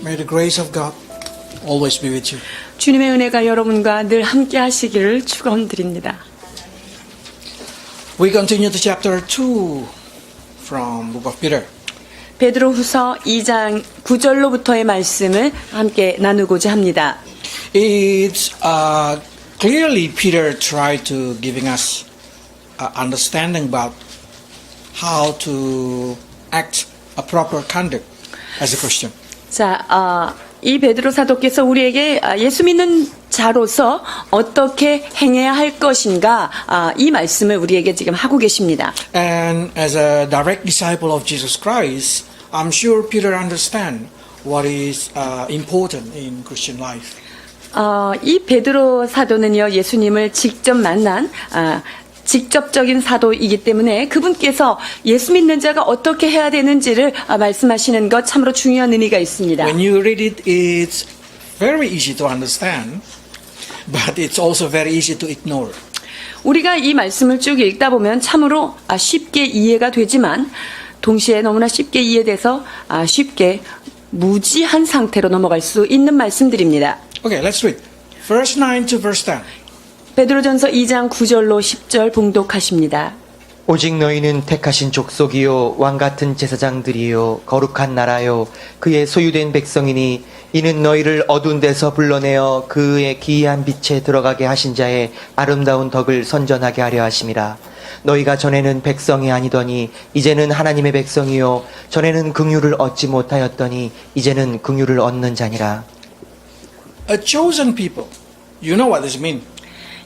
May the grace of God always be with you. 주님의 은혜가 여러분과 늘 함께 하시기를 축원드립니다. We continue to chapter 2 from Book of Peter. 베드로후서 2장 9절로부터의 말씀을 함께 나누고자 합니다. It's clearly Peter tried to giving us understanding about how to act a proper conduct as a Christian. 자, 이 베드로 사도께서 우리에게 예수 믿는 자로서 어떻게 행해야 할 것인가 이 말씀을 우리에게 지금 하고 계십니다. And as a direct disciple of Jesus Christ, I'm sure Peter understands what is important in Christian life. 이 베드로 사도는요, 예수님을 직접 만난 직접적인 사도이기 때문에 그분께서 예수 믿는 자가 어떻게 해야 되는지를 말씀하시는 것 참으로 중요한 의미가 있습니다. When you read it, it's very easy to understand, but it's also very easy to ignore. 우리가 이 말씀을 쭉 읽다 보면 참으로 쉽게 이해가 되지만 동시에 너무나 쉽게 이해돼서 쉽게 무지한 상태로 넘어갈 수 있는 말씀들입니다. Okay, let's read. Verse 9 to verse 10. 베드로전서 2장 9절로 10절 봉독하십니다. 오직 너희는 택하신 족속이요 왕같은 제사장들이요 거룩한 나라요 그의 소유된 백성이니 이는 너희를 어두운 데서 불러내어 그의 기이한 빛에 들어가게 하신 자의 아름다운 덕을 선전하게 하려 하심이라. 너희가 전에는 백성이 아니더니 이제는 하나님의 백성이요 전에는 긍휼을 얻지 못하였더니 이제는 긍휼을 얻는 자니라. A chosen people. You know what this means.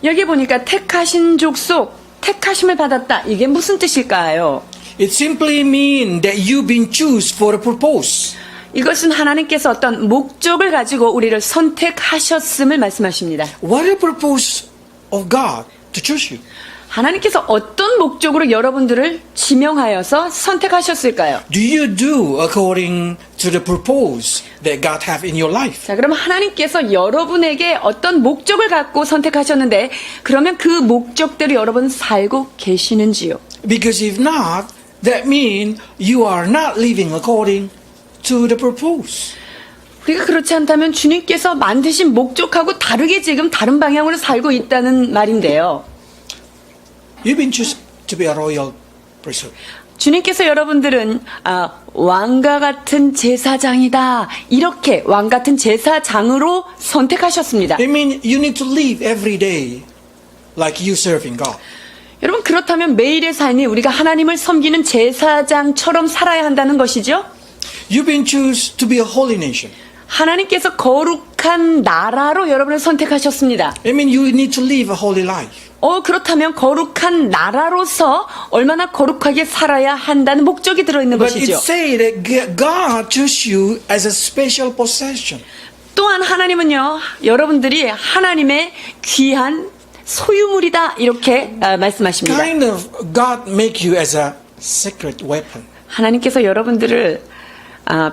여기 보니까 택하신 족속, 택하심을 받았다. 이게 무슨 뜻일까요? It simply means that you've been chosen for a purpose. 이것은 하나님께서 어떤 목적을 가지고 우리를 선택하셨음을 말씀하십니다. What is the purpose of God to choose you? 하나님께서 어떤 목적으로 여러분들을 지명하여서 선택하셨을까요? Do you do according to the purpose that God have in your life? 자, 그럼 하나님께서 여러분에게 어떤 목적을 갖고 선택하셨는데 그러면 그 목적대로 여러분 살고 계시는지요? Because if not, that means you are not living according to the purpose. 우리가 그렇지 않다면 주님께서 만드신 목적하고 다르게 지금 다른 방향으로 살고 있다는 말인데요. You've been chosen to be a royal priesthood. 주님께서 여러분들은 왕과 같은 제사장이다. 이렇게 왕 같은 제사장으로 선택하셨습니다. It means you need to live every day like you serving God. 여러분 그렇다면 매일의 삶이 우리가 하나님을 섬기는 제사장처럼 살아야 한다는 것이죠. You've been chosen to be a holy nation. 하나님께서 거룩한 나라로 여러분을 선택하셨습니다. It means you need to live a holy life. 그렇다면 거룩한 나라로서 얼마나 거룩하게 살아야 한다는 목적이 들어있는 But it 것이죠. says that God chose you as a special possession. 또한 하나님은요, 여러분들이 하나님의 귀한 소유물이다 이렇게 말씀하십니다. Kind of God make you as a secret weapon. 하나님께서 여러분들을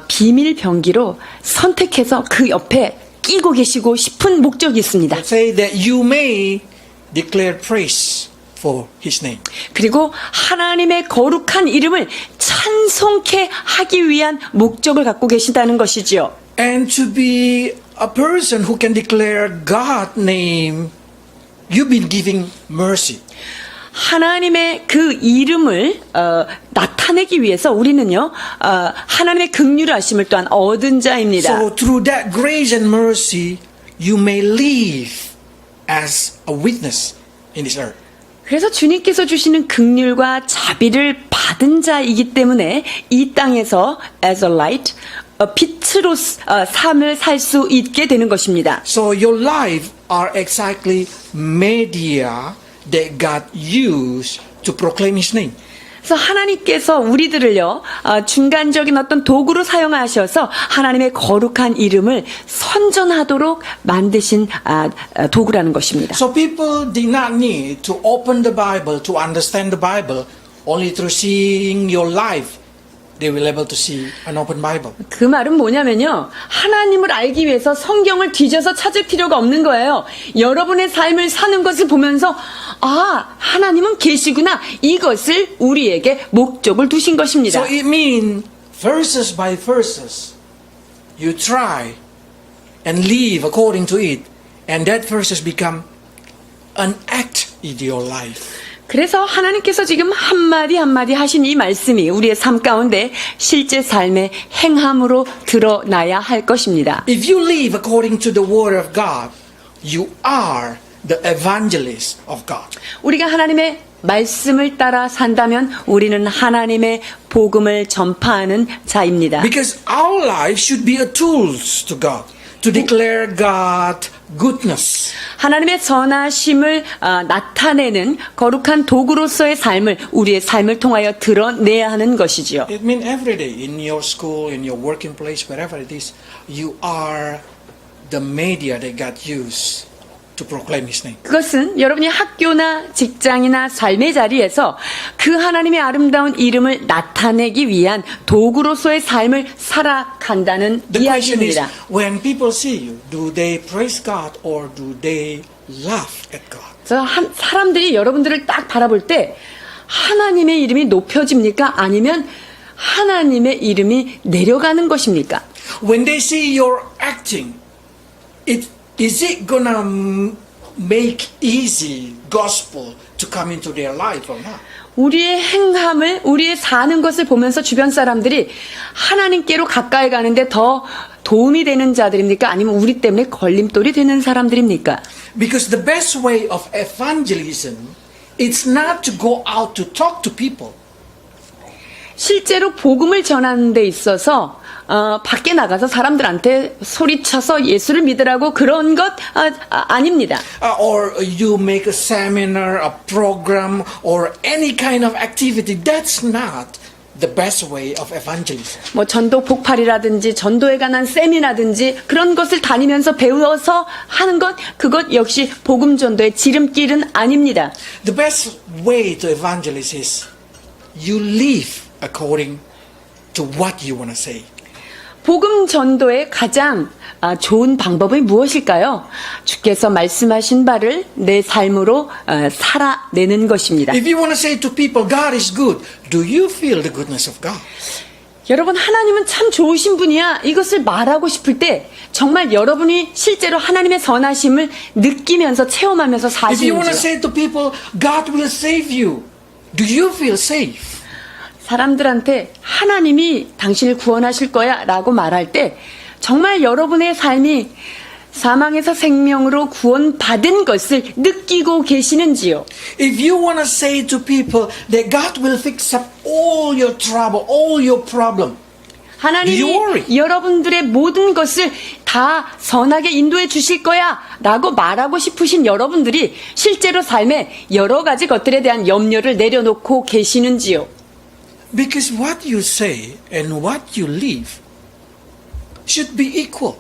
비밀 병기로 선택해서 그 옆에 끼고 계시고 싶은 목적이 있습니다. Say that you may declare praise for His name. 그리고 하나님의 거룩한 이름을 찬송케 하기 위한 목적을 갖고 계신다는 것이지요. And to be a person who can declare God's name, you've been giving mercy. 하나님의 그 이름을 나타내기 위해서 우리는요 하나님의 긍휼하심을 또한 얻은 자입니다. So through that grace and mercy, you may live as a witness in this earth. 그래서 주님께서 주시는 긍휼과 자비를 받은 자이기 때문에 이 땅에서 as a light, 빛으로 삶을 살 수 있게 되는 것입니다. So your life are exactly media that God used to proclaim His name. 그래서 하나님께서 우리들을요 중간적인 어떤 도구로 사용하셔서 하나님의 거룩한 이름을 선전하도록 만드신 도구라는 것입니다. So people did not need to open the Bible to understand the Bible. Only through seeing your life, they will able to see an open Bible. 그 말은 뭐냐면요. 하나님을 알기 위해서 성경을 뒤져서 찾을 필요가 없는 거예요. 여러분의 삶을 사는 것을 보면서 하나님은 계시구나. 이것을 우리에게 목적을 두신 것입니다. So it means verses by verses, you try and live according to it, and that verse has become an act in your life. 그래서 하나님께서 지금 한마디 한마디 하신 이 말씀이 우리의 삶 가운데 실제 삶의 행함으로 드러나야 할 것입니다. If you live according to the word of God, you are the evangelist of God. 우리가 하나님의 말씀을 따라 산다면 우리는 하나님의 복음을 전파하는 자입니다. Because our life should be a tool to God to declare God goodness. 하나님의 선하심을 나타내는 거룩한 도구로서의 삶을 우리의 삶을 통하여 드러내야 하는 것이지요. It means every day in your school, in your working place, wherever it is, you are the media that God used to proclaim His name. 그것은 여러분이 학교나 직장이나 삶의 자리에서 그 하나님의 아름다운 이름을 나타내기 위한 도구로서의 삶을 살아간다는 The question is, 이야기입니다. when people see you, do they praise God or do they laugh at God? 그래서 사람들이 여러분들을 딱 바라볼 때 하나님의 이름이 높여집니까? 아니면 하나님의 이름이 내려가는 것입니까? When they see your acting, is it gonna make easy gospel to come into their life or not? 우리의 행함을, 우리의 사는 것을 보면서 주변 사람들이 하나님께로 가까이 가는데 더 도움이 되는 자들입니까? 아니면 우리 때문에 걸림돌이 되는 사람들입니까? Because the best way of evangelism is not to go out to talk to people. 실제로 복음을 전하는 데 있어서 밖에 나가서 사람들한테 소리쳐서 예수를 믿으라고 그런 것 아닙니다. Or you make a seminar, a program, or any kind of activity. That's not the best way of evangelism. 뭐 전도 폭발이라든지 전도에 관한 세미나든지 그런 것을 다니면서 배워서 하는 것 그것 역시 복음 전도의 지름길은 아닙니다. The best way to evangelize is you live according to what you want to say. 복음 전도의 가장 좋은 방법이 무엇일까요? 주께서 말씀하신 바를 내 삶으로 살아내는 것입니다. If you want to say to people, God is good, do you feel the goodness of God? 여러분 하나님은 참 좋으신 분이야 이것을 말하고 싶을 때 정말 여러분이 실제로 하나님의 선하심을 느끼면서 체험하면서 If you want to 사시는지요? say to people, God will save you, do you feel safe? 사람들한테 하나님이 당신을 구원하실 거야 라고 말할 때 정말 여러분의 삶이 사망에서 생명으로 구원받은 것을 느끼고 계시는지요? If you want to say to people that God will fix up all your trouble, all your problem, Do you 하나님이 worry? 여러분들의 모든 것을 다 선하게 인도해 주실 거야 라고 말하고 싶으신 여러분들이 실제로 삶에 여러 가지 것들에 대한 염려를 내려놓고 계시는지요? because what you say and what you live should be equal.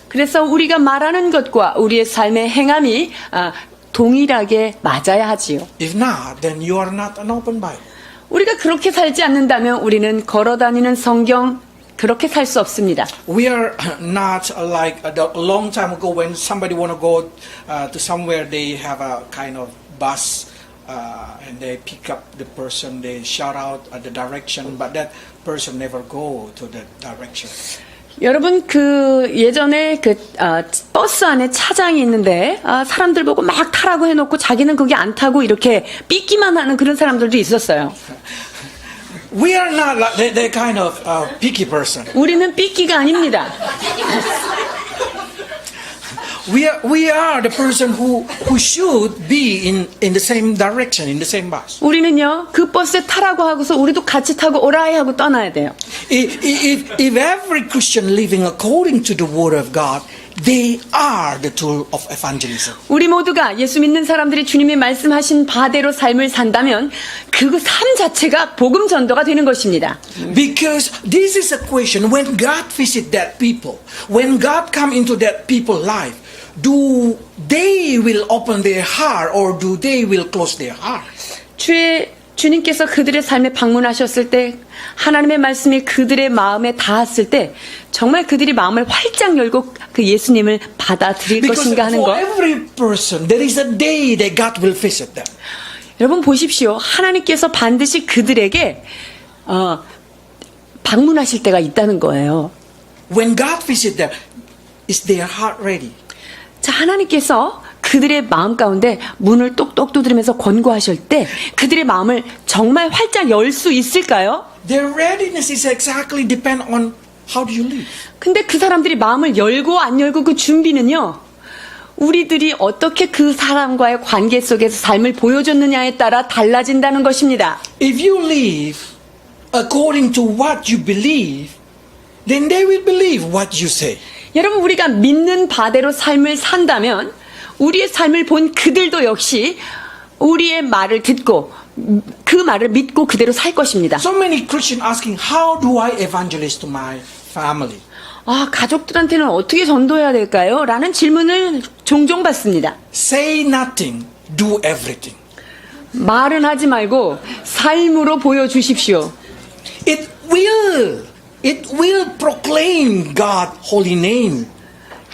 그래서 우리가 말하는 것과 우리의 삶의 행함이 동일하게 맞아야 하지요. If not, then you are not an open Bible. 우리가 그렇게 살지 않는다면 우리는 걸어다니는 성경 그렇게 살 수 없습니다. We are not like a long time ago when somebody want to go to somewhere, they have a kind of bus and they pick up the person, they shout out the direction, but that person never go to the direction. 여러분 그 예전에 그 버스 안에 차장이 있는데 사람들 보고 막 타라고 해놓고 자기는 그게 안 타고 이렇게 삐끼만 하는 그런 사람들도 있었어요. We are not like that kind of picky person. 우리는 삐끼가 아닙니다. We are the person who should be in the same direction, in the same bus. 우리는요 그 버스에 타라고 하고서 우리도 같이 타고 오라이 하고 떠나야 돼요. If every Christian living according to the word of God, they are the tool of evangelism. 우리 모두가 예수 믿는 사람들이 주님이 말씀하신 바대로 삶을 산다면 그 삶 자체가 복음 전도가 되는 것입니다. Because this is a question, when God visit that people, when God come into that people's life, do they will open their heart or do they will close their heart? 주님께서 그들의 삶에 방문하셨을 때 하나님의 말씀이 그들의 마음에 닿았을 때 정말 그들이 마음을 활짝 열고 그 예수님을 받아들일 Because 것인가 하는 for 것. every person, there is a day that God will visit them. 여러분 보십시오. 하나님께서 반드시 그들에게 방문하실 때가 있다는 거예요. When God visits them, is their heart ready? 자, 하나님께서 그들의 마음 가운데 문을 똑똑 두드리면서 권고하실 때 그들의 마음을 정말 활짝 열 수 있을까요? Their readiness is exactly depend on how do you live. 근데 그 사람들이 마음을 열고 안 열고 그 준비는요, 우리들이 어떻게 그 사람과의 관계 속에서 삶을 보여줬느냐에 따라 달라진다는 것입니다. If you live according to what you believe, then they will believe what you say. 여러분, 우리가 믿는 바대로 삶을 산다면 우리의 삶을 본 그들도 역시 우리의 말을 듣고 그 말을 믿고 그대로 살 것입니다. So many Christians asking, how do I evangelize to my family? 아, 가족들한테는 어떻게 전도해야 될까요? 라는 질문을 종종 받습니다. Say nothing, do everything. 말은 하지 말고 삶으로 보여주십시오. It will proclaim God's holy name.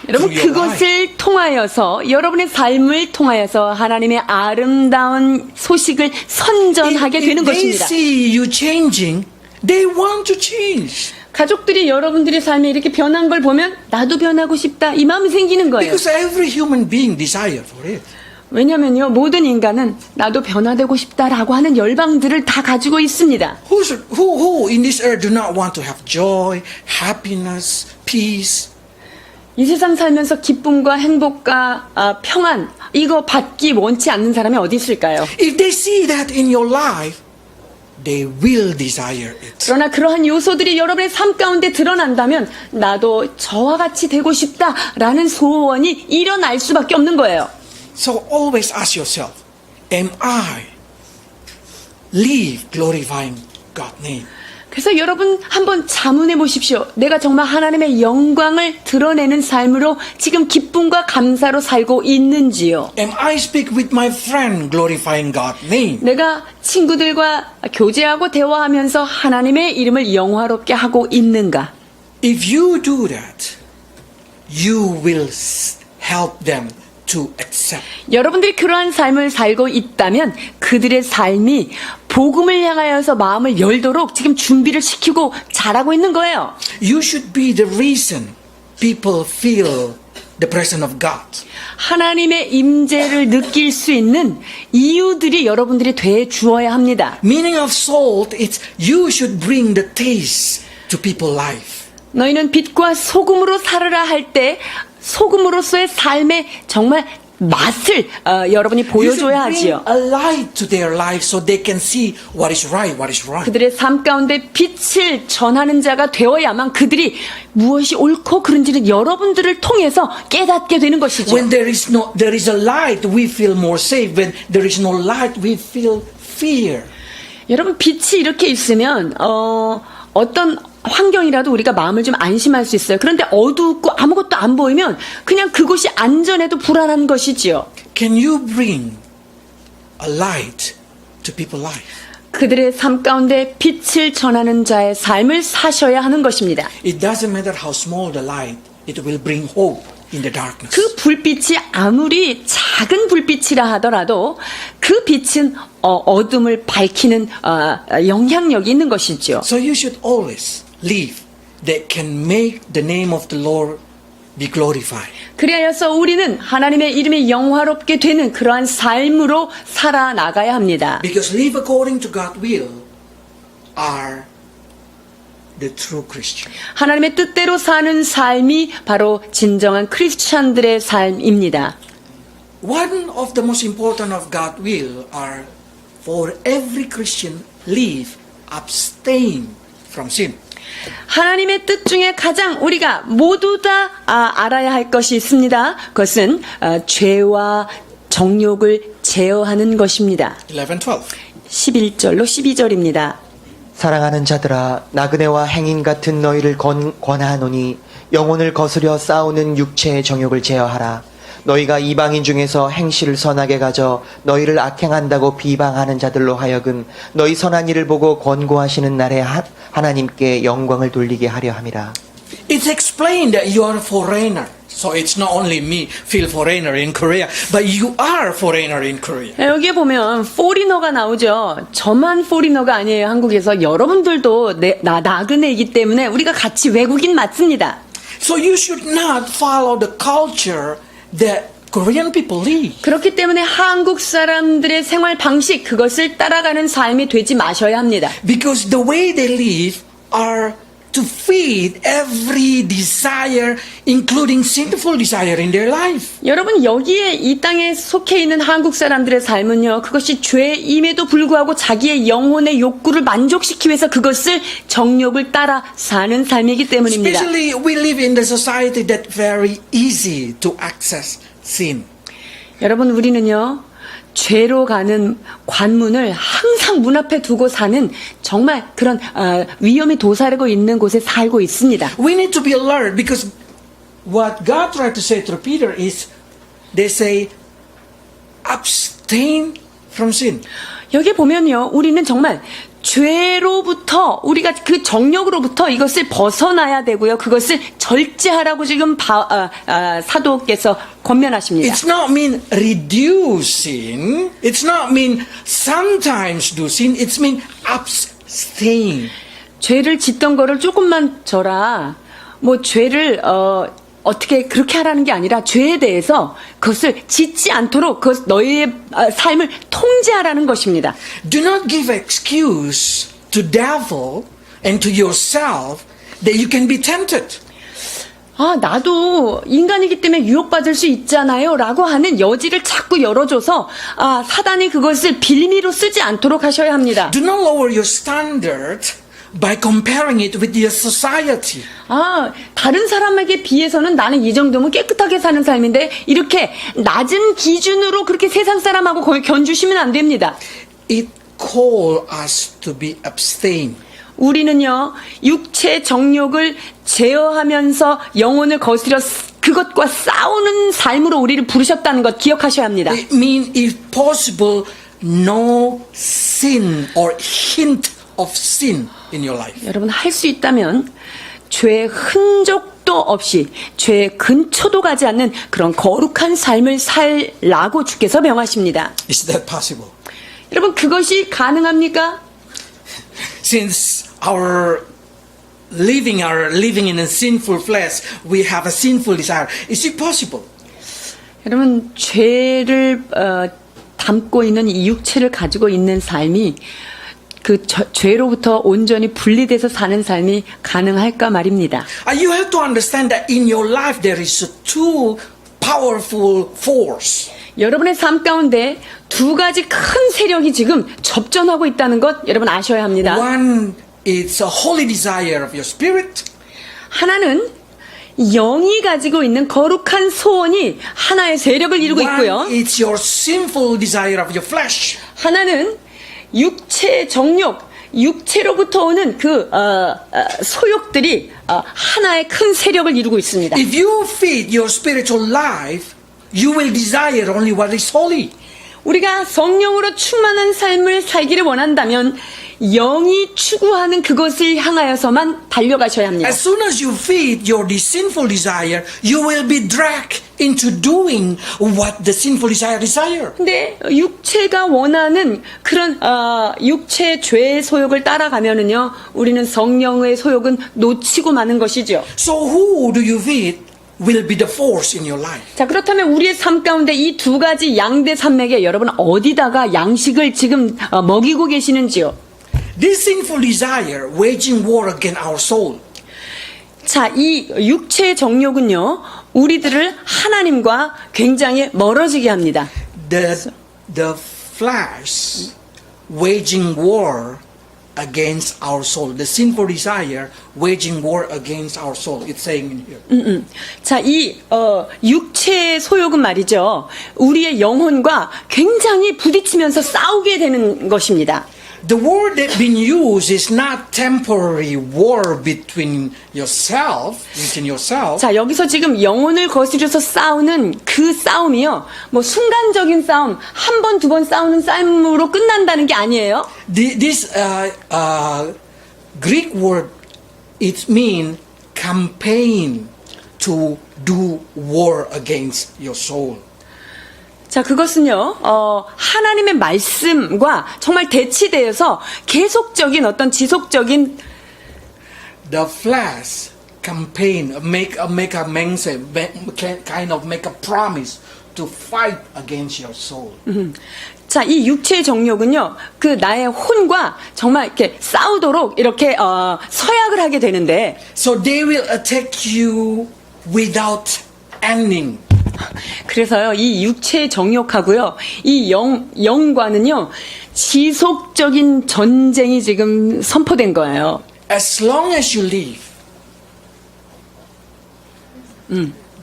여러분, through your life. 그것을 통하여서 여러분의 삶을 통하여서 하나님의 아름다운 소식을 선전하게 되는 If they 것입니다. see you changing, they want to change. 가족들이 여러분들의 삶에 이렇게 변한 걸 보면 나도 변하고 싶다 이 마음이 생기는 거예요. Because every human being desire for it. 왜냐면요, 모든 인간은 나도 변화되고 싶다라고 하는 열방들을 다 가지고 있습니다. Who in this earth do not want to have joy, happiness, peace? 이 세상 살면서 기쁨과 행복과 평안 이거 받기 원치 않는 사람이 어디 있을까요? If they see that in your life, they will desire it. 그러나 그러한 요소들이 여러분의 삶 가운데 드러난다면 나도 저와 같이 되고 싶다라는 소원이 일어날 수밖에 없는 거예요. So always ask yourself, am I live glorifying God's name? 그래서 여러분 한번 자문해 보십시오. 내가 정말 하나님의 영광을 드러내는 삶으로 지금 기쁨과 감사로 살고 있는지요? Am I speak with my friend glorifying God's name? 내가 친구들과 교제하고 대화하면서 하나님의 이름을 영화롭게 하고 있는가? If you do that, you will help them to accept. 여러분들이 그러한 삶을 살고 있다면 그들의 삶이 복음을 향하여서 마음을 열도록 지금 준비를 시키고 잘하고 있는 거예요. You should be the reason people feel the presence of God. 하나님의 임재를 느낄 수 있는 이유들이 여러분들이 돼 주어야 합니다. Meaning of salt is you should bring the taste to people's life. 너희는 빛과 소금으로 살으라 할 때 소금으로서의 삶의 정말 맛을 여러분이 You should 보여줘야 bring 하지요. a light to their life so they can see what is right, what is wrong. 그들의 삶 가운데 빛을 전하는 자가 되어야만 그들이 무엇이 옳고 그른지를 여러분들을 통해서 깨닫게 되는 것이죠. When there is a light, we feel more safe. When there is no light, we feel fear. 여러분, 빛이 이렇게 있으면 어떤 환경이라도 우리가 마음을 좀 안심할 수 있어요. 그런데 어둡고 아무것도 안 보이면 그냥 그곳이 안전해도 불안한 것이지요. Can you bring a light to people's life? 그들의 삶 가운데 빛을 전하는 자의 삶을 사셔야 하는 것입니다. It doesn't matter how small the light, it will bring hope in the darkness. 그 불빛이 아무리 작은 불빛이라 하더라도 그 빛은 어둠을 밝히는 영향력이 있는 것이죠. So you should always live that can make the name of the Lord be glorified. 그리하여서 우리는 하나님의 이름이 영화롭게 되는 그러한 삶으로 살아나가야 합니다. Because live according to God's will are the true Christian. 하나님의 뜻대로 사는 삶이 바로 진정한 크리스찬들의 삶입니다. One of the most important of God's will are for every Christian live abstain from sin. 하나님의 뜻 중에 가장 우리가 모두 다 알아야 할 것이 있습니다. 그것은 죄와 정욕을 제어하는 것입니다. 11:12. 11절로 12절입니다. 사랑하는 자들아 나그네와 행인 같은 너희를 권하노니 영혼을 거스려 싸우는 육체의 정욕을 제어하라. 너희가 이방인 중에서 행실을 선하게 가져 너희를 악행한다고 비방하는 자들로 하여금 너희 선한 일을 보고 권고하시는 날에 하나님께 영광을 돌리게 하려 함이라. It's explained that you are a foreigner. So it's not only me feel foreigner in Korea, but you are foreigner in Korea. 여기에 보면 포리너가 나오죠. 저만 포리너가 아니에요. 한국에서 여러분들도 나그네이기 때문에 우리가 같이 외국인 맞습니다. So you should not follow the culture that Korean people live. 그렇기 때문에 한국 사람들의 생활 방식, 그것을 따라가는 삶이 되지 마셔야 합니다. Because the way they live are to feed every desire, including sinful desire in their life. 여러분, 여기에 이 땅에 속해 있는 한국 사람들의 삶은요, 그것이 죄임에도 불구하고 자기의 영혼의 욕구를 만족시키기 위해서 그것을 정욕을 따라 사는 삶이기 때문입니다. Especially we live in the society that very easy to access sin. 여러분, 우리는요, 죄로 가는 관문을 항상 문 앞에 두고 사는 정말 그런 위험이 도사리고 있는 곳에 살고 있습니다. We need to be alert because what God tried to say through Peter is they say abstain from sin. 여기 보면요, 우리는 정말 죄로부터, 우리가 그 정욕으로부터 이것을 벗어나야 되고요, 그것을 절제하라고 지금 사도께서 권면하십니다. It's not mean reduce sin. It's not mean sometimes do sin. It's mean abstain. 죄를 짓던 거를 조금만 져라. 뭐 죄를 어떻게 그렇게 하라는 게 아니라 죄에 대해서 그것을 짓지 않도록 그 너희의 삶을 통제하라는 것입니다. Do not give excuse to devil and to yourself that you can be tempted. 나도 인간이기 때문에 유혹받을 수 있잖아요 라고 하는 여지를 자꾸 열어줘서 사단이 그것을 빌미로 쓰지 않도록 하셔야 합니다. Do not lower your standard by comparing it with your society. 다른 사람에게 비해서는 나는 이 정도면 깨끗하게 사는 삶인데 이렇게 낮은 기준으로 그렇게 세상 사람하고 거의 견주시면 안 됩니다. It calls us to be abstain. 우리는요, 육체 정욕을 제어하면서 영혼을 거스려 그것과 싸우는 삶으로 우리를 부르셨다는 것 기억하셔야 합니다. It means, if possible, no sin or hint of sin in your life. 여러분, 할 수 있다면 죄의 흔적도 없이 죄의 근처도 가지 않는 그런 거룩한 삶을 살라고 주께서 명하십니다. Is that possible? 여러분, 그것이 가능합니까? Since our living in a sinful flesh, we have a sinful desire. Is it possible? 여러분, 죄를 담고 있는 이 육체를 가지고 있는 삶이 그 죄로부터 온전히 분리돼서 사는 삶이 가능할까 말입니다. You have to understand that in your life there is a two powerful force. 여러분의 삶 가운데 두 가지 큰 세력이 지금 접전하고 있다는 것 여러분 아셔야 합니다. One is a holy desire of your spirit. 하나는 영이 가지고 있는 거룩한 소원이 하나의 세력을 이루고 있고요. One is your sinful desire of your flesh. 하나는 육체의 정욕, 육체로부터 오는 그 소욕들이 하나의 큰 세력을 이루고 있습니다. If you feed your spiritual life, you will desire only what is holy. 우리가 성령으로 충만한 삶을 살기를 원한다면 영이 추구하는 그것을 향하여서만 달려가셔야 합니다. As soon as you feed your sinful desire, you will be dragged into doing what the sinful desire. 근데 육체가 원하는 그런 육체의 죄의 소욕을 따라가면은요, 우리는 성령의 소욕은 놓치고 마는 것이죠. So who do you feed will be the force in your life. 자, 그렇다면 우리의 삶 가운데 이 두 가지 양대 산맥에 여러분 어디다가 양식을 지금 먹이고 계시는지요? This sinful desire waging war against our soul. 자, 이 육체의 정욕은요, 우리들을 하나님과 굉장히 멀어지게 합니다. The flesh waging war against our soul. The sinful desire waging war against our soul. It's saying in here. 자, 이 육체의 소욕은 말이죠, 우리의 영혼과 굉장히 부딪히면서 싸우게 되는 것입니다. The word that been used is not temporary war between yourself, within yourself. 자, 여기서 지금 영혼을 거스려서 싸우는 그 싸움이요, 뭐 순간적인 싸움, 한 번, 두 번 싸우는 싸움으로 끝난다는 게 아니에요. This Greek word, it means campaign to do war against your soul. 자, 그것은요, 하나님의 말씀과 정말 대치되어서 계속적인 어떤 지속적인 The flesh campaign, make a kind of make a promise to fight against your soul. 자, 이 육체의 정욕은요, 그 나의 혼과 정말 이렇게 싸우도록 이렇게 서약을 하게 되는데, So they will attack you without ending. 그래서요, 이 육체의 정욕하고요, 이 영과는요, 지속적인 전쟁이 지금 선포된 거예요. As long as you live,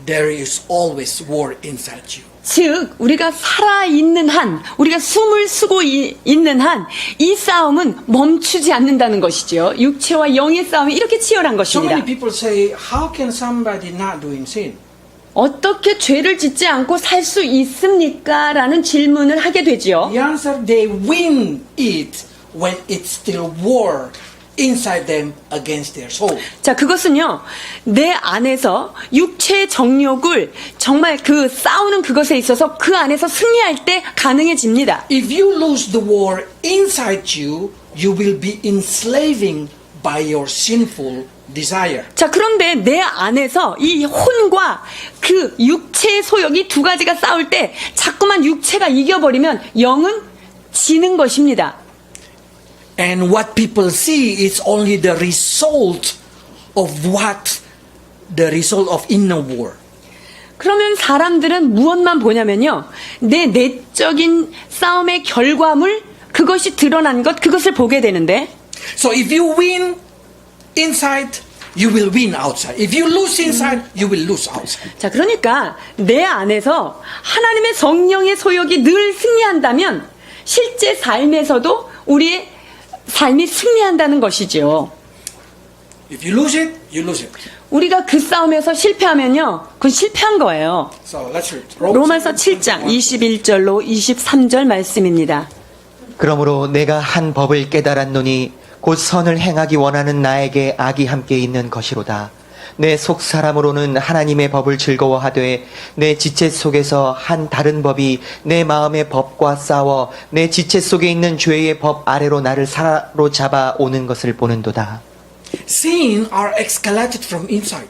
there is always war inside you. 즉, 우리가 살아있는 한, 우리가 숨을 쉬고 있는 한, 이 싸움은 멈추지 않는다는 것이죠. 육체와 영의 싸움이 이렇게 치열한 So 것입니다. many people say, how can somebody not doing sin? 어떻게 죄를 짓지 않고 살 수 있습니까? 라는 질문을 하게 되지요. The answer, they win it when it's still war inside them against their soul. 자, 그것은요, 내 안에서 육체의 정욕을 정말 그 싸우는 그것에 있어서 그 안에서 승리할 때 가능해집니다. If you lose the war inside you, you will be enslaving by your sinful desire. 자, 그런데 내 안에서 이 혼과 그 육체의 소욕이 두 가지가 싸울 때 자꾸만 육체가 이겨버리면 영은 지는 것입니다. And what people see is only the result of the result of inner war. 그러면 사람들은 무엇만 보냐면요, 내 내적인 싸움의 결과물, 그것이 드러난 것, 그것을 보게 되는데, So if you win inside, you will win outside. If you lose inside, you will lose outside. 자, 그러니까 내 안에서 하나님의 성령의 소욕이 늘 승리한다면 실제 삶에서도 우리의 삶이 승리한다는 것이죠. If you lose it, you lose it. 우리가 그 싸움에서 실패하면요, 그건 실패한 거예요. So let's read. 로마서 7장 21절로 23절 말씀입니다. 그러므로 내가 한 법을 깨달았노니 곧 선을 행하기 원하는 나에게 악이 함께 있는 것이로다. 내 속 사람으로는 하나님의 법을 즐거워하되 내 지체 속에서 한 다른 법이 내 마음의 법과 싸워 내 지체 속에 있는 죄의 법 아래로 나를 사로잡아 오는 것을 보는도다. Sin are escalated from inside.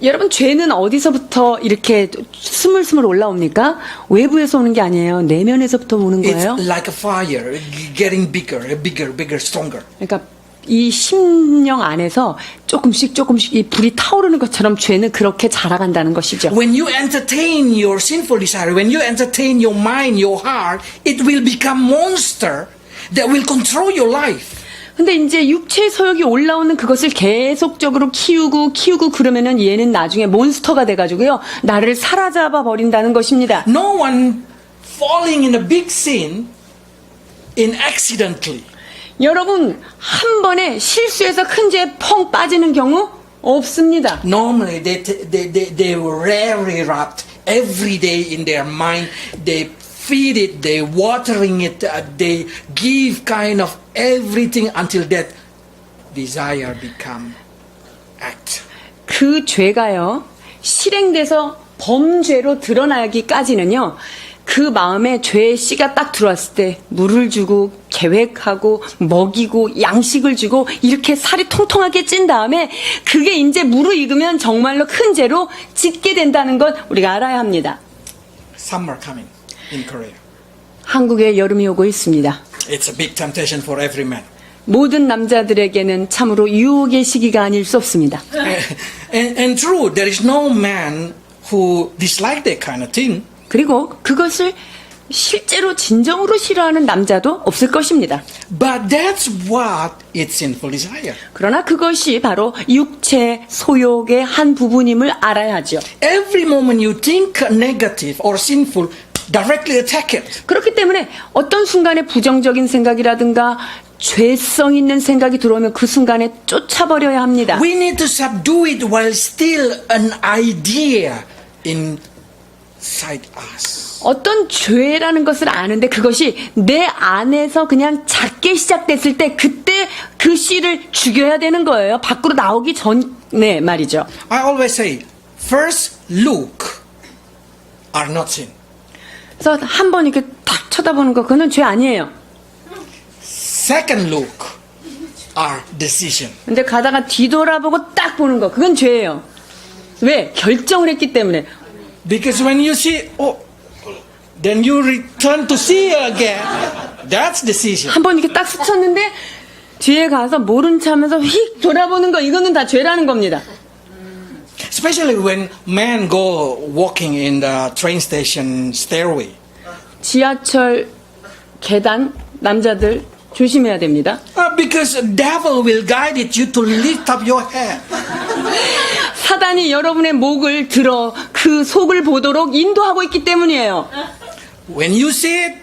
여러분, 죄는 어디서부터 이렇게 스물스물 올라옵니까? 외부에서 오는 게 아니에요. 내면에서부터 오는 거예요. It's like a fire, getting bigger, stronger. 그러니까 이 심령 안에서 조금씩 이 불이 타오르는 것처럼 죄는 그렇게 자라간다는 것이죠. When you entertain your sinful desire, when you entertain your mind, your heart, it will become monster that will control your life. 근데 이제 육체의 소욕이 올라오는 그것을 계속적으로 키우고 그러면은 얘는 나중에 몬스터가 돼가지고요, 나를 사로잡아 버린다는 것입니다. No one falling in a big sin accidentally. 여러분, 한 번에 실수해서 큰 죄에 펑 빠지는 경우 없습니다. Normally, they rarely wrapped every day in their mind. They feed it, they watering it, they give kind of everything until that desire become act. 그 죄가요, 실행돼서 범죄로 드러나기까지는요, 그 마음에 죄의 씨가 딱 들어왔을 때 물을 주고 계획하고 먹이고 양식을 주고 이렇게 살이 통통하게 찐 다음에 그게 이제 무르익으면 정말로 큰 죄로 짓게 된다는 것 우리가 알아야 합니다. Summer coming in Korea. 한국에 여름이 오고 있습니다. It's a big temptation for every man. 모든 남자들에게는 참으로 유혹의 시기가 아닐 수 없습니다. And true, there is no man who dislike that kind of thing. 그리고 그것을 실제로 진정으로 싫어하는 남자도 없을 것입니다. But that's what it's sinful desire. 그러나 그것이 바로 육체 소욕의 한 부분임을 알아야 하죠. Every moment you think negative or sinful, directly attack it. 그렇기 때문에 어떤 순간에 부정적인 생각이라든가 죄성 있는 생각이 들어오면 그 순간에 쫓아버려야 합니다. We need to subdue it while still an idea inside us. 어떤 죄라는 것을 아는데 그것이 내 안에서 그냥 작게 시작됐을 때 그때 그 씨를 죽여야 되는 거예요. 밖으로 나오기 전에 말이죠. I always say, first look are not sin. 그래서 한 번 이렇게 탁 쳐다보는 거 그거는 죄 아니에요. Second look are decision. 근데 가다가 뒤돌아보고 딱 보는 거, 그건 죄예요. 왜? 결정을 했기 때문에. Because when you see, oh, then you return to see again. That's decision. 한 번 이렇게 딱 스쳤는데 뒤에 가서 모른 척하면서 휙 돌아보는 거, 이거는 다 죄라는 겁니다. Especially when men go walking in the train station stairway. 지하철 계단 남자들 조심해야 됩니다. Because devil will guide you to lift up your head. 사단이 여러분의 목을 들어 그 속을 보도록 인도하고 있기 때문이에요. When you see it,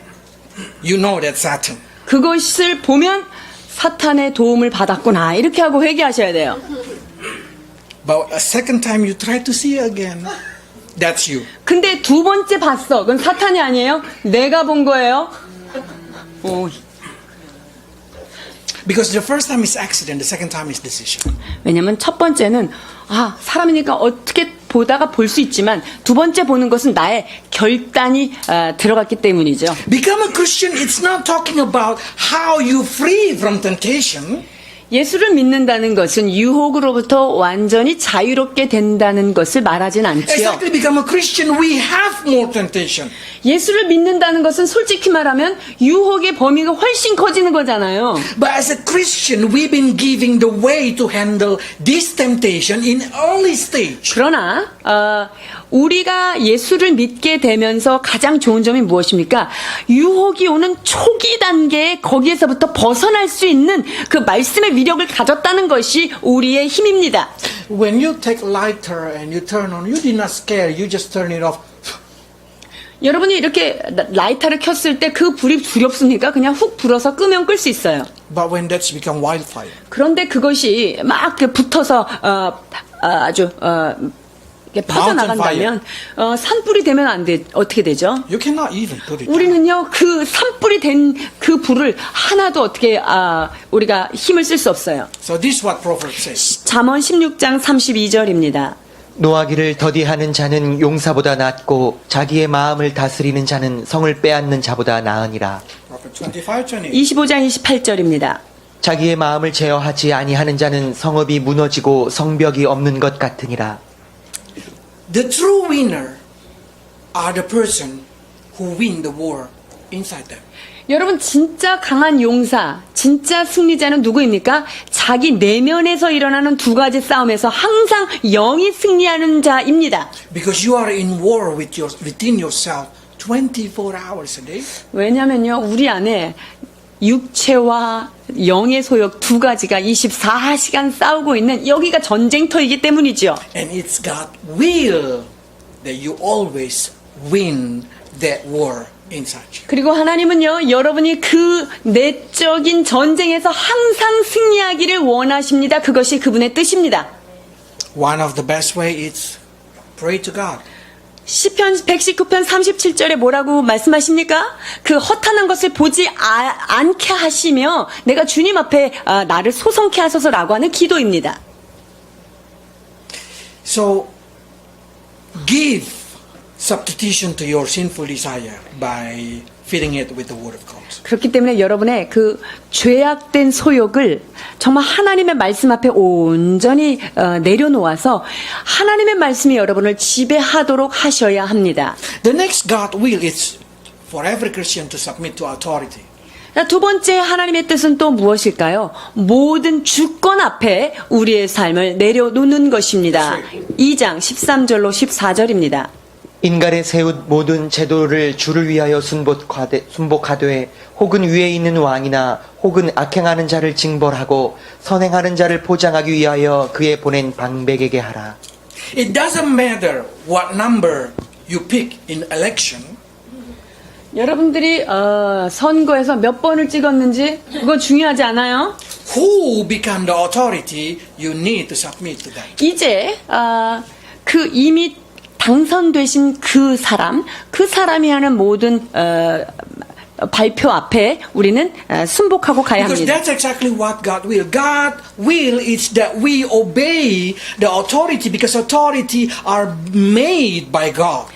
you know that's Satan. 그것을 보면 사탄의 도움을 받았구나, 이렇게 하고 회개하셔야 돼요. But a second time you try to see again, that's you. 근데 두 번째 봤어. 그건 사탄이 아니에요? 내가 본 거예요. Because the first time is accident, the second time is decision. 왜냐면 첫 번째는 사람이니까 어떻게 보다가 볼 수 있지만 두 번째 보는 것은 나의 결단이 들어갔기 때문이죠. Become a Christian, it's not talking about how you free from temptation. 예수를 믿는다는 것은 유혹으로부터 완전히 자유롭게 된다는 것을 말하진 않지요. Exactly, become a Christian, we have more temptation. 예수를 믿는다는 것은 솔직히 말하면 유혹의 범위가 훨씬 커지는 거잖아요. But as a Christian, we've been giving the way to handle this temptation in early stage. 그러나 우리가 예수를 믿게 되면서 가장 좋은 점이 무엇입니까? 유혹이 오는 초기 단계에 거기에서부터 벗어날 수 있는 그 말씀의 위력을 가졌다는 것이 우리의 힘입니다. When you take lighter and you turn on, you did not scare, you just turn it off. 여러분이 이렇게 라이터를 켰을 때 그 불이 두렵습니까? 그냥 훅 불어서 끄면 끌 수 있어요. But when that's become wildfire, 그런데 그것이 막 붙어서 아주 이렇게 퍼져나간다면 산불이 되면 안 돼. 어떻게 되죠? you cannot even put it down. 우리는요, 그 산불이 된 그 불을 하나도 어떻게 우리가 힘을 쓸 수 없어요. So this is what Proverbs says. 잠언 16장 32절입니다. 노하기를 더디하는 자는 용사보다 낫고 자기의 마음을 다스리는 자는 성을 빼앗는 자보다 나으니라. Proverbs 25:20. 25장 28절입니다. 자기의 마음을 제어하지 아니하는 자는 성읍이 무너지고 성벽이 없는 것 같으니라. The true winner are the person who win the war inside them. 여러분, 진짜 강한 용사, 진짜 승리자는 누구입니까? 자기 내면에서 일어나는 두 가지 싸움에서 항상 영이 승리하는 자입니다. Because you are in war within yourself 24 hours a day. 왜냐면요, 우리 안에 육체와 영의 소욕 두 가지가 24시간 싸우고 있는 여기가 전쟁터이기 때문이죠. And it's God will that you always win that war inside you. 그리고 하나님은요, 여러분이 그 내적인 전쟁에서 항상 승리하기를 원하십니다. 그것이 그분의 뜻입니다. One of the best way is pray to God. 시편 119편 37절에 뭐라고 말씀하십니까? 그 허탄한 것을 보지 않게 하시며 내가 주님 앞에 나를 소성케 하소서라고 하는 기도입니다. So give substitution to your sinful desire by filling it with the word of God. 그렇기 때문에 여러분의 그 죄악된 소욕을 정말 하나님의 말씀 앞에 온전히 내려놓아서 하나님의 말씀이 여러분을 지배하도록 하셔야 합니다. The next God will is for every Christian to submit to authority. 자, 두 번째 하나님의 뜻은 또 무엇일까요? 모든 주권 앞에 우리의 삶을 내려놓는 것입니다. 2장 13절로 14절입니다. 인간의 세운 모든 제도를 주를 위하여 순복하되 혹은 위에 있는 왕이나 혹은 악행하는 자를 징벌하고 선행하는 자를 보장하기 위하여 그의 보낸 방백에게 하라. It doesn't matter what number you pick in election. 여러분들이 선거에서 몇 번을 찍었는지 그거 중요하지 않아요. Who become the authority, you need to submit to that. 이제 그 이미 당선되신 그 사람이 하는 모든 발표 앞에 우리는 순복하고 가야 Because 합니다. that's exactly what God will. God will is that we obey the authority because authority are made by God.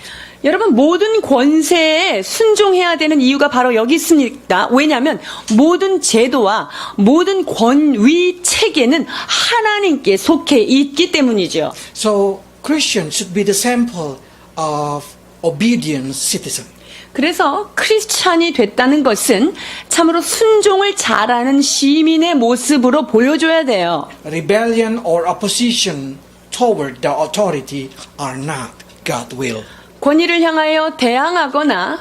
여러분, 모든 권세에 순종해야 되는 이유가 바로 여기 있습니다. 왜냐하면 모든 제도와 모든 권위 체계는 하나님께 속해 있기 때문이죠. So Christians should be the sample of obedient citizen. 그래서 크리스찬이 됐다는 것은 참으로 순종을 잘하는 시민의 모습으로 보여줘야 돼요. Rebellion or opposition toward the authority are not God's will. 권위를 향하여 대항하거나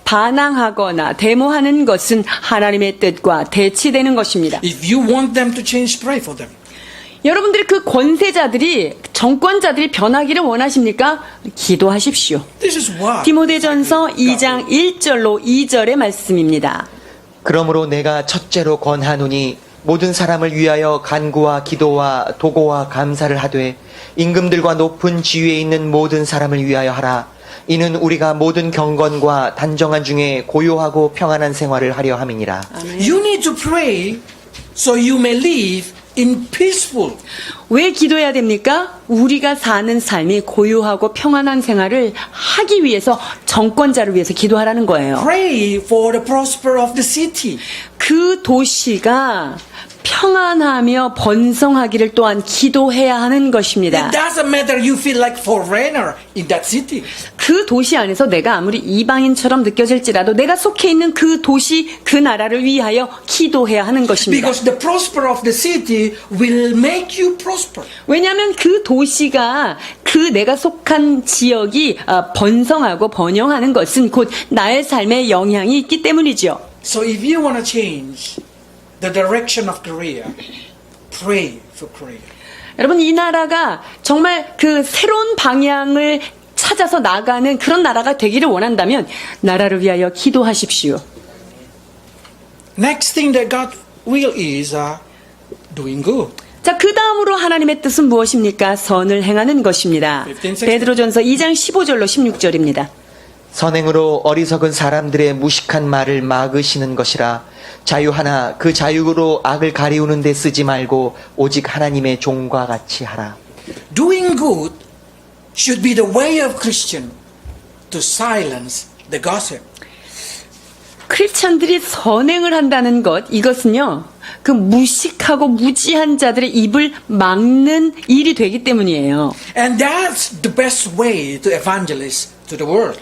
반항하거나 데모하는 것은 하나님의 뜻과 대치되는 것입니다. If you want them to change, pray for them. 여러분들이 그 권세자들이 정권자들이 변하기를 원하십니까? 기도하십시오. This is what 디모데전서 2장 1절로 2절의 말씀입니다. 그러므로 내가 첫째로 권하노니 모든 사람을 위하여 간구와 기도와 도고와 감사를 하되 임금들과 높은 지위에 있는 모든 사람을 위하여 하라. 이는 우리가 모든 경건과 단정한 중에 고요하고 평안한 생활을 하려 함이니라. You need to pray so you may live in peaceful. 왜 기도해야 됩니까? 우리가 사는 삶이 고요하고 평안한 생활을 하기 위해서 정권자를 위해서 기도하라는 거예요. Pray for the prosper of the city. 그 도시가 평안하며 번성하기를 또한 기도해야 하는 것입니다. It doesn't matter you feel like foreigner in that city. 그 도시 안에서 내가 아무리 이방인처럼 느껴질지라도 내가 속해 있는 그 도시, 그 나라를 위하여 기도해야 하는 것입니다. Because the prosper of the city will make you prosper. 왜냐하면 그 도시가 그 내가 속한 지역이 번성하고 번영하는 것은 곧 나의 삶에 영향이 있기 때문이죠. So if you want to change the direction of Korea, pray for Korea. 여러분, 이 나라가 정말 그 새로운 방향을 찾아서 나가는 그런 나라가 되기를 원한다면 나라를 위하여 기도하십시오. Next thing that God will is doing good. 자, 그 다음으로 하나님의 뜻은 무엇입니까? 선을 행하는 것입니다. 15, 베드로전서 2장 15절로 16절입니다. 선행으로 어리석은 사람들의 무식한 말을 막으시는 것이라. 자유하나 그 자유로 악을 가리우는 데 쓰지 말고 오직 하나님의 종과 같이 하라. Doing good should be the way of Christian to silence the gossip. 크리스찬들이 선행을 한다는 것, 이것은요, 그 무식하고 무지한 자들의 입을 막는 일이 되기 때문이에요. And that's the best way to evangelize to the world.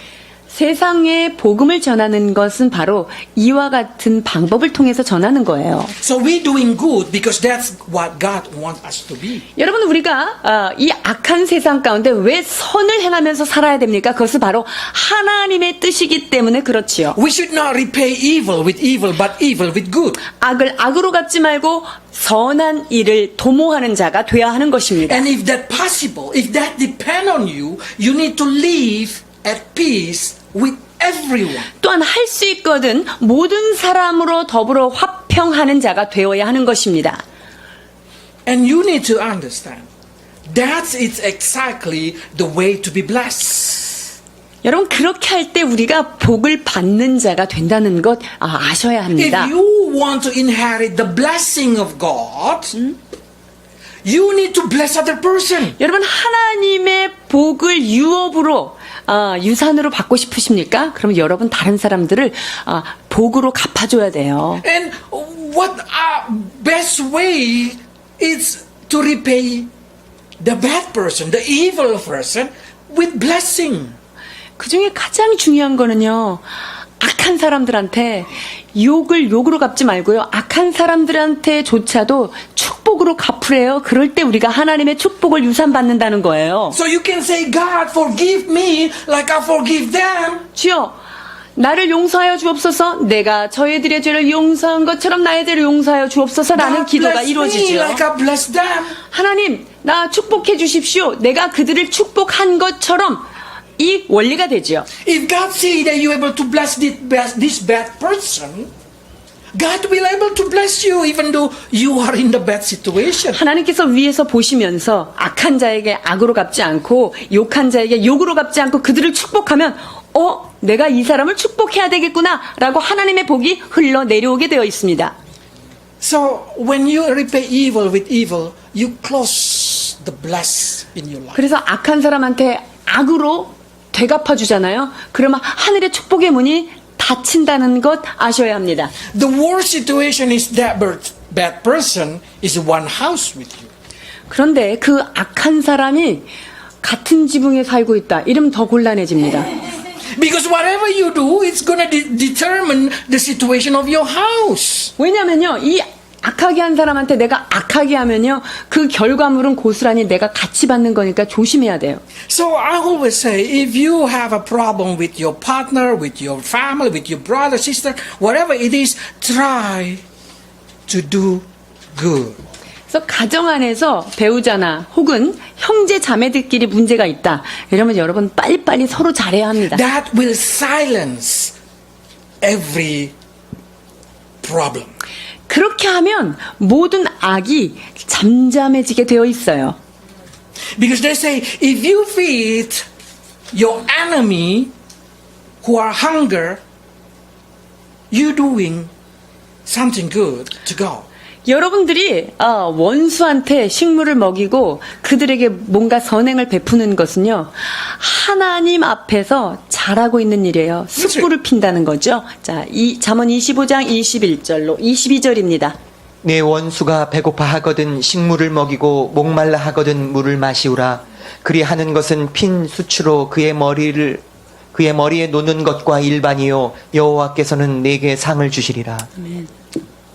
세상에 복음을 전하는 것은 바로 이와 같은 방법을 통해서 전하는 거예요. So we're doing good because that's what God wants us to be. 여러분, 우리가 이 악한 세상 가운데 왜 선을 행하면서 살아야 됩니까? 그것은 바로 하나님의 뜻이기 때문에 그렇지요. We should not repay evil with evil, but evil with good. 악을 악으로 갚지 말고 선한 일을 도모하는 자가 되어야 하는 것입니다. And if that possible, if that depend on you, you need to live at peace with everyone. 또한 할 수 있거든 모든 사람으로 더불어 화평하는 자가 되어야 하는 것입니다. And you need to understand that is exactly the way to be blessed. 여러분, 그렇게 할 때 우리가 복을 받는 자가 된다는 것 아셔야 합니다. If you want to inherit the blessing of God, you need to bless other person. 여러분, 하나님의 복을 유업으로 유산으로 받고 싶으십니까? 그럼 여러분 다른 사람들을 복으로 갚아줘야 돼요. And what best way is to repay the bad person, the evil person, with blessing. 그 중에 가장 중요한 거는요, 악한 사람들한테 욕을 욕으로 갚지 말고요, 악한 사람들한테조차도 축복으로 갚으래요. 그럴 때 우리가 하나님의 축복을 유산받는다는 거예요. So you can say, God, forgive me like I forgive them. 주여, 나를 용서하여 주옵소서. 내가 저희들의 죄를 용서한 것처럼 나의 죄를 용서하여 주옵소서라는 God 기도가 bless me 이루어지죠. like I bless them. 하나님, 나 축복해 주십시오. 내가 그들을 축복한 것처럼 이 원리가 되죠. If God see that you are able to bless this bad person, God will able to bless you even though you are in the bad situation. 하나님께서 위에서 보시면서 악한 자에게 악으로 갚지 않고 욕한 자에게 욕으로 갚지 않고 그들을 축복하면 내가 이 사람을 축복해야 되겠구나 라고 하나님의 복이 흘러 내려오게 되어 있습니다. So when you repay evil with evil, you close the bless in your life. 그래서 악한 사람한테 악으로 되갚아 주잖아요. 그러면 하늘의 축복의 문이 닫힌다는 것 아셔야 합니다. The worst situation is that bad person is one house with you. 그런데 그 악한 사람이 같은 지붕에 살고 있다. 이러면 더 곤란해집니다. Because whatever you do, it's going to determine the situation of your house. 왜냐면요, 이 악하게 한 사람한테 내가 악하게 하면요, 그 결과물은 고스란히 내가 같이 받는 거니까 조심해야 돼요. So I always say, if you have a problem with your partner, with your family, with your brother, sister, whatever it is, try to do good. 그래서 가정 안에서 배우자나 혹은 형제 자매들끼리 문제가 있다. 이러면 여러분 빨리빨리 서로 잘해야 합니다. That will silence every problem. 그렇게 하면 모든 악이 잠잠해지게 되어 있어요. Because they say, if you feed your enemy who are hunger, you're doing something good to God. 여러분들이 원수한테 식물을 먹이고 그들에게 뭔가 선행을 베푸는 것은요, 하나님 앞에서 잘하고 있는 일이에요. 숯불을 핀다는 거죠. 자, 이 잠언 25장 21절로 22절입니다. 내 원수가 배고파 하거든 식물을 먹이고 목말라 하거든 물을 마시우라. 그리 하는 것은 핀 수치로 그의 머리에 놓는 것과 일반이요 여호와께서는 내게 상을 주시리라. 아멘.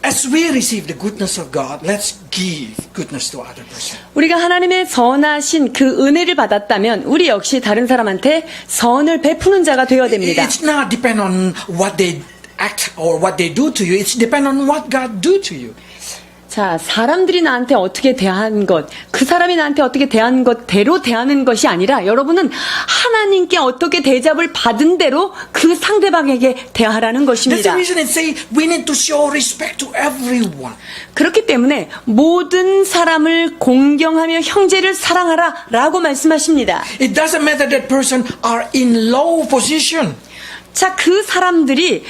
As we receive the goodness of God, let's give goodness to other person. 우리가 하나님의 선하신 그 은혜를 받았다면 우리 역시 다른 사람한테 선을 베푸는 자가 되어야 됩니다. It's not depend on what they act or what they do to you. It's depend on what God do to you. 자, 사람들이 나한테 어떻게 대한 것, 그 사람이 나한테 어떻게 대한 것대로 대하는 것이 아니라 여러분은 하나님께 어떻게 대접을 받은 대로 그 상대방에게 대하라는 That's the 것입니다. reason it say we need to show respect to everyone. 그렇기 때문에 모든 사람을 공경하며 형제를 사랑하라 라고 말씀하십니다. It doesn't matter that person are in low position. 자, 그 사람들이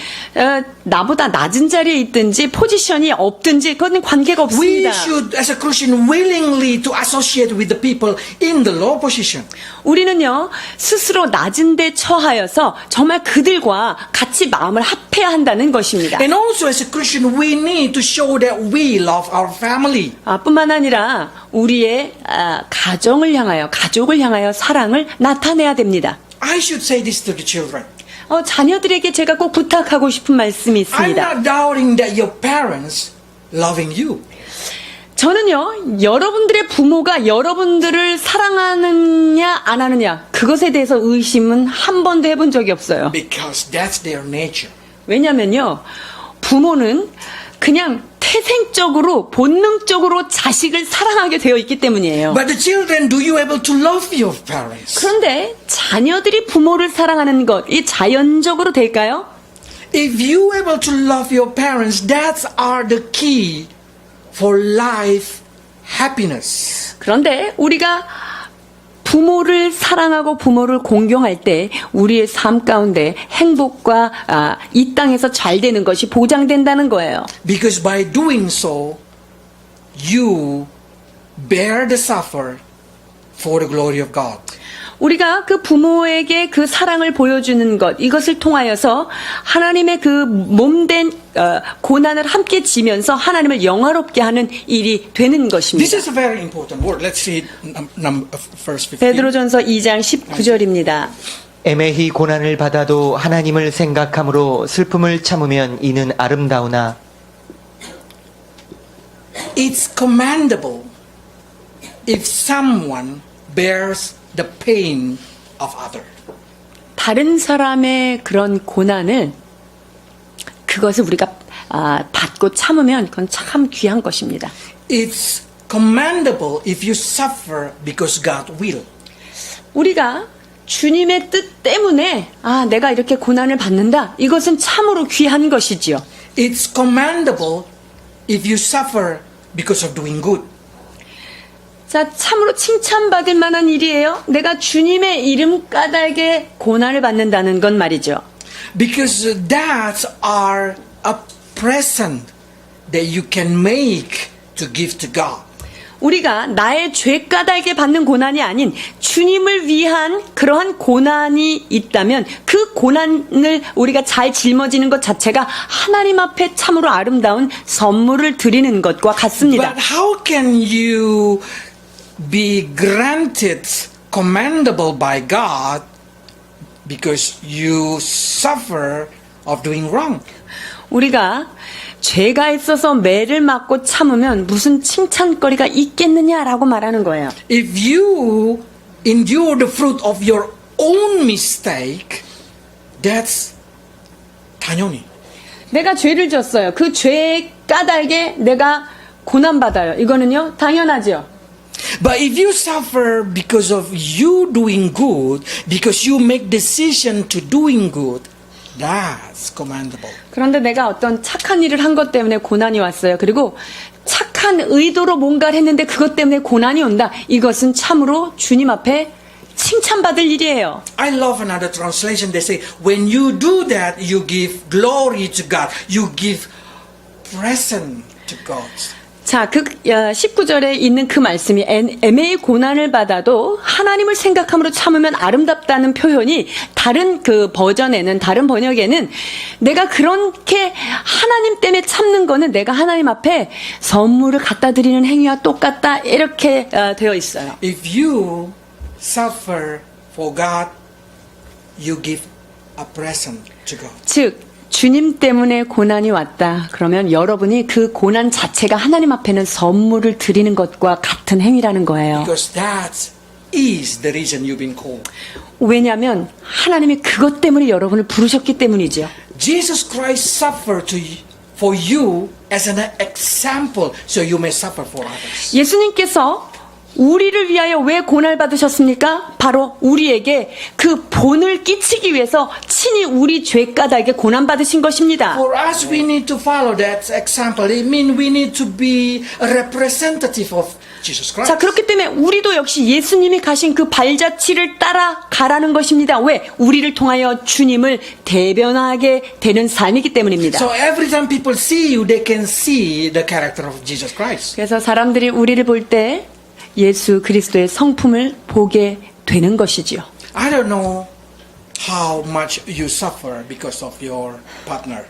나보다 낮은 자리에 있든지 포지션이 없든지 그건 관계가 We 없습니다. should, as a Christian, willingly to associate with the people in the low position. 우리는요, 스스로 낮은 데 처하여서 정말 그들과 같이 마음을 합해야 한다는 것입니다. And also as a Christian, we need to show that we love our family. 뿐만 아니라 우리의 가족을 향하여 사랑을 나타내야 됩니다. I should say this to the children. 자녀들에게 제가 꼭 부탁하고 싶은 말씀이 I'm 있습니다. not doubting that your parents loving you. 저는요, 여러분들의 부모가 여러분들을 사랑하느냐 안 하느냐 그것에 대해서 의심은 한 번도 해본 적이 없어요. Because that's their nature. 왜냐면요, 부모는 그냥 태생적으로 본능적으로 자식을 사랑하게 되어 있기 때문이에요. But the children, do you able to love your parents? 그런데 자녀들이 부모를 사랑하는 것, 이 자연적으로 될까요? If you able to love your parents, that's are the key for life happiness. 그런데 우리가 부모를 사랑하고 부모를 공경할 때 우리의 삶 가운데 행복과 이 땅에서 잘 되는 것이 보장된다는 거예요. Because by doing so, you bear the suffer for the glory of God. 우리가 그 부모에게 그 사랑을 보여주는 것, 이것을 통하여서 하나님의 그 몸된 고난을 함께 지면서 하나님을 영화롭게 하는 일이 되는 것입니다. This is a very important word. Let's read verse 15. 베드로전서 2장 19절입니다. 애매히 고난을 받아도 하나님을 생각함으로 슬픔을 참으면 이는 아름다우나 It's commendable if someone bears the pain of other. 다른 사람의 그런 고난을 그것을 우리가 받고 참으면 그건 참 귀한 것입니다. It's commendable if you suffer because God will. 우리가 주님의 뜻 때문에 내가 이렇게 고난을 받는다. 이것은 참으로 귀한 것이지요. It's commendable if you suffer because of doing good. 자, 참으로 칭찬받을 만한 일이에요. 내가 주님의 이름 까닭에 고난을 받는다는 건 말이죠. Because that's are a present that you can make to give to God. 우리가 나의 죄 까닭에 받는 고난이 아닌 주님을 위한 그러한 고난이 있다면 그 고난을 우리가 잘 짊어지는 것 자체가 하나님 앞에 참으로 아름다운 선물을 드리는 것과 같습니다. But how can you be granted commendable by God because you suffer of doing wrong? 우리가 죄가 있어서 매를 맞고 참으면 무슨 칭찬거리가 있겠느냐라고 말하는 거예요. If you endure the fruit of your own mistake, that's 당연히. 내가 죄를 졌어요. 그 죄의 까닭에 내가 고난받아요. 이거는요, 당연하죠. But if you suffer because of you doing good, because you make decision to doing good, that's commendable. 그런데 내가 어떤 착한 일을 한 것 때문에 고난이 왔어요. 그리고 착한 의도로 뭔가를 했는데 그것 때문에 고난이 온다. 이것은 참으로 주님 앞에 칭찬받을 일이에요. I love another translation. They say, when you do that, you give glory to God. You give present to God. 자, 19절에 있는 그 말씀이 애매히 고난을 받아도 하나님을 생각함으로 참으면 아름답다는 표현이 다른 다른 번역에는 내가 그렇게 하나님 때문에 참는 거는 내가 하나님 앞에 선물을 갖다 드리는 행위와 똑같다. 이렇게 되어 있어요. If you suffer for God, you give a present to God. 즉, 주님 때문에 고난이 왔다. 그러면 여러분이 그 고난 자체가 하나님 앞에는 선물을 드리는 것과 같은 행위라는 거예요. Because that is the reason you've been called. 왜냐하면 하나님이 그것 때문에 여러분을 부르셨기 때문이죠. Jesus Christ suffered for you as an example, so you may suffer for others. 예수님께서 우리를 위하여 왜 고난을 받으셨습니까? 바로 우리에게 그 본을 끼치기 위해서 친히 우리 죄 까닭에 고난 받으신 것입니다. For us, we need to follow that example. It means we need to be a representative of Jesus Christ. 자, 그렇기 때문에 우리도 역시 예수님이 가신 그 발자취를 따라가라는 것입니다. 왜? 우리를 통하여 주님을 대변하게 되는 삶이기 때문입니다. So every time people see you, they can see the character of Jesus Christ. 그래서 사람들이 우리를 볼 때 예수 그리스도의 성품을 보게 되는 것이지요. I don't know how much you suffer because of your partner.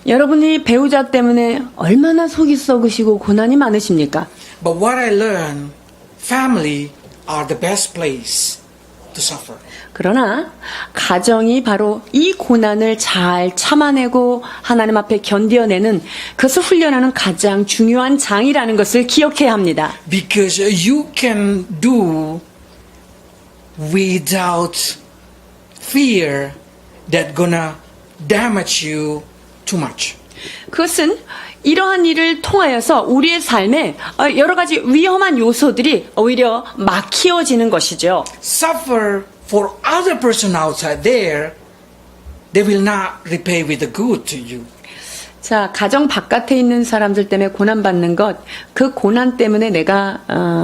여러분이 배우자 때문에 얼마나 속이 썩으시고 고난이 많으십니까? But what I learned, family are the best place to suffer. 그러나 가정이 바로 이 고난을 잘 참아내고 하나님 앞에 견뎌내는 그것을 훈련하는 가장 중요한 장이라는 것을 기억해야 합니다. Because you can do without fear that gonna damage you too much. 그것은 이러한 일을 통하여서 우리의 삶에 여러 가지 위험한 요소들이 오히려 막히어지는 것이죠. Suffer for other person outside there, they will not repay with the good to you. 자, 가정 바깥에 있는 사람들 때문에 고난받는 것, 그 고난 때문에 내가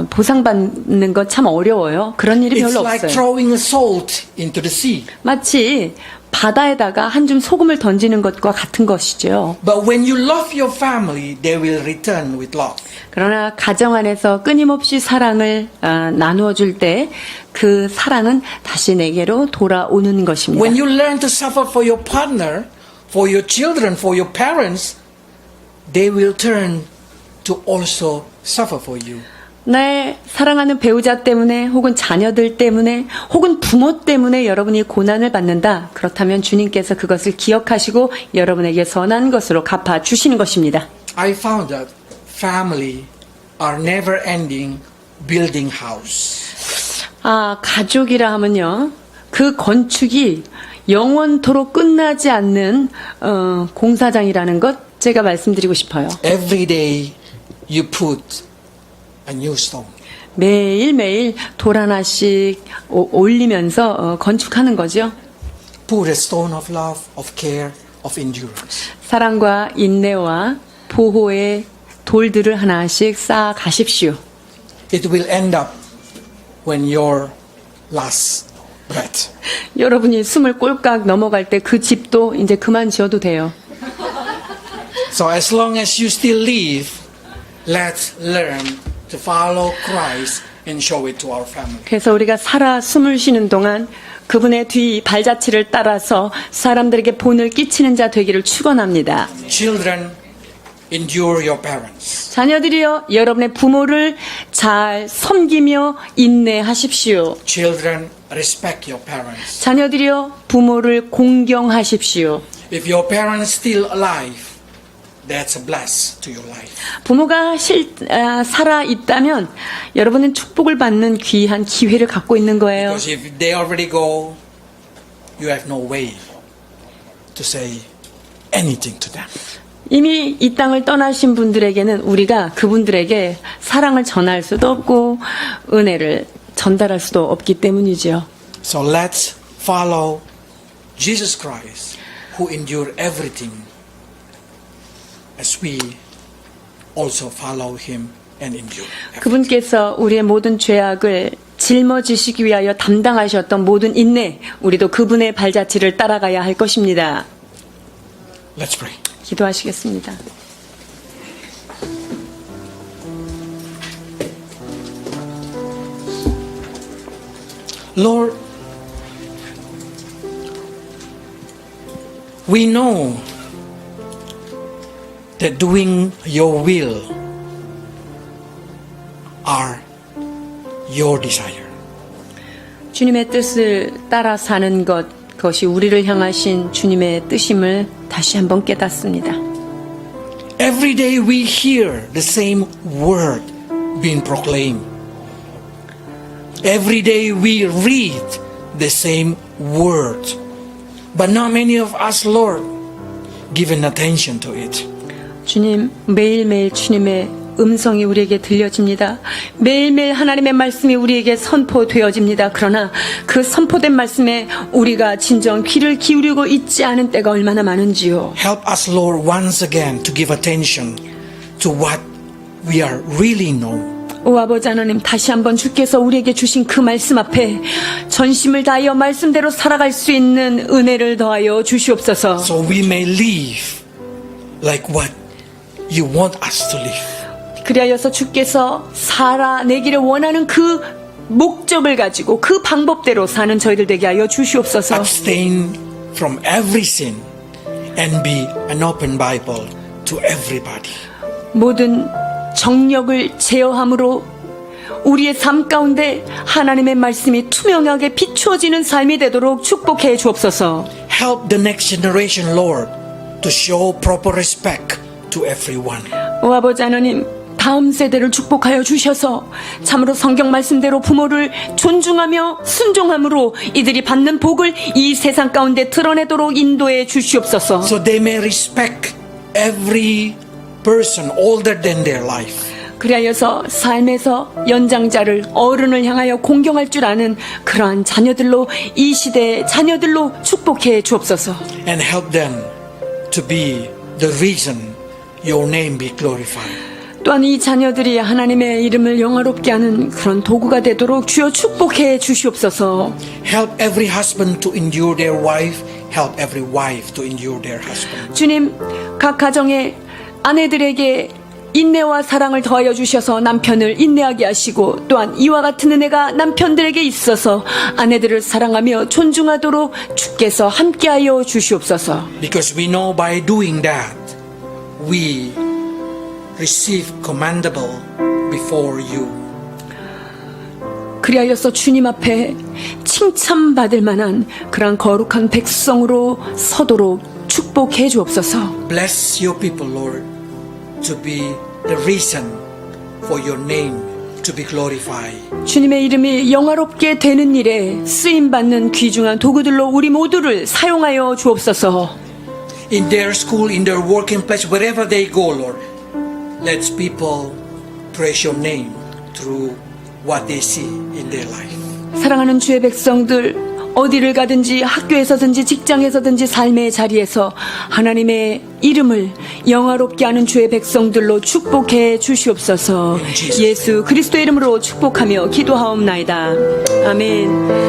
보상받는 것 참 어려워요. 그런 일이 It's 별로 like 없어요. throwing salt into the sea. 마치 바다에다가 한 줌 소금을 던지는 것과 같은 것이죠. But when you love your family, they will return with love. 그러나 가정 안에서 끊임없이 사랑을 나누어 줄 때 그 사랑은 다시 내게로 돌아오는 것입니다. When you learn to suffer for your partner, for your children, for your parents, they will turn to also suffer for you. 내 사랑하는 배우자 때문에 혹은 자녀들 때문에 혹은 부모 때문에 여러분이 고난을 받는다. 그렇다면 주님께서 그것을 기억하시고 여러분에게 선한 것으로 갚아주시는 것입니다. I found that family are never ending building house. 가족이라 하면요. 그 건축이 영원토록 끝나지 않는 공사장이라는 것 제가 말씀드리고 싶어요. Every day you put a new stone. 매일매일 돌 하나씩 올리면서 건축하는 거죠. Put a stone of love, of care, of endurance. 사랑과 인내와 보호의 돌들을 하나씩 쌓아 가십시오. It will end up when your last breath. 여러분이 숨을 꼴깍 넘어갈 때 그 집도 이제 그만 지어도 돼요. So as long as you still live, let's learn to follow Christ and show it to our family. 그래서 우리가 살아 숨을 쉬는 동안 그분의 뒤 발자취를 따라서 사람들에게 본을 끼치는 자 되기를 축원합니다. Children, endure your parents. 자녀들이여 여러분의 부모를 잘 섬기며 인내하십시오. Children, respect your parents. 자녀들이여 부모를 공경하십시오. If your parents still alive, that's a bless to your life. 부모가 살아 있다면 여러분은 축복을 받는 귀한 기회를 갖고 있는 거예요. Because if they already go, you have no way to say anything to them. 이미 이 땅을 떠나신 분들에게는 우리가 그분들에게 사랑을 전할 수도 없고 은혜를 전달할 수도 없기 때문이죠. So let's follow Jesus Christ, who endured everything, as we also follow him and endure. 그분께서 우리의 모든 죄악을 짊어지시기 위하여 담당하셨던 모든 인내, 우리도 그분의 발자취를 따라가야 할 것입니다. Let's pray. 기도하시겠습니다. Lord, we know that doing your will are your desire. 주님의 뜻을 따라 사는 것, 그것이 우리를 향하신 주님의 뜻임을 다시 한번 깨닫습니다. Every day we hear the same word being proclaimed. Every day we read the same word. But not many of us, Lord, given attention to it. 주님, 매일매일 주님의 음성이 우리에게 들려집니다. 매일매일 하나님의 말씀이 우리에게 선포되어집니다. 그러나 그 선포된 말씀에 우리가 진정 귀를 기울이고 있지 않은 때가 얼마나 많은지요. Help us, Lord, once again to give attention to what we are really know. 오 아버지 하나님, 다시 한번 주께서 우리에게 주신 그 말씀 앞에 전심을 다하여 말씀대로 살아갈 수 있는 은혜를 더하여 주시옵소서. So we may live like what you want us to live. 그리하여서 주께서 살아내기를 원하는 그 목적을 가지고 그 방법대로 사는 저희들 되게 하여 주시옵소서. Abstain from every sin and be an open Bible to everybody. 모든 정력을 제어함으로 우리의 삶 가운데 하나님의 말씀이 투명하게 비추어지는 삶이 되도록 축복해 주옵소서. Help the next generation, Lord, to show proper respect to everyone. 오 아버지 하나님, 다음 세대를 축복하여 주셔서 참으로 성경 말씀대로 부모를 존중하며 순종함으로 이들이 받는 복을 이 세상 가운데 드러내도록 인도해 주시옵소서. So they may respect every person older than their life. 그리하여서 삶에서 연장자를 어른을 향하여 공경할 줄 아는 그러한 자녀들로 이 시대의 자녀들로 축복해 주옵소서. And help them to be the reason your name be glorified. 또한 이 자녀들이 하나님의 이름을 영화롭게 하는 그런 도구가 되도록 주여 축복해 주시옵소서. Help every husband to endure their wife. Help every wife to endure their husband. 주님, 각 가정의 아내들에게 인내와 사랑을 더하여 주셔서 남편을 인내하게 하시고 또한 이와 같은 은혜가 남편들에게 있어서 아내들을 사랑하며 존중하도록 주께서 함께하여 주시옵소서. Because we know by doing that we receive commendable before you. 그리하여서 주님 앞에 칭찬받을 만한 그런 거룩한 백성으로 서도록 축복해 주옵소서. Bless your people, Lord, to be the reason for your name to be glorified. 주님의 이름이 영화롭게 되는 일에 쓰임받는 귀중한 도구들로 우리 모두를 사용하여 주옵소서. In their school, in their working place, wherever they go, Lord, let people praise your name through what they see in their life. 사랑하는 주의 백성들, 어디를 가든지 학교에서든지 직장에서든지 삶의 자리에서 하나님의 이름을 영화롭게 하는 주의 백성들로 축복해 주시옵소서. 예수 그리스도의 이름으로 축복하며 기도하옵나이다. 아멘.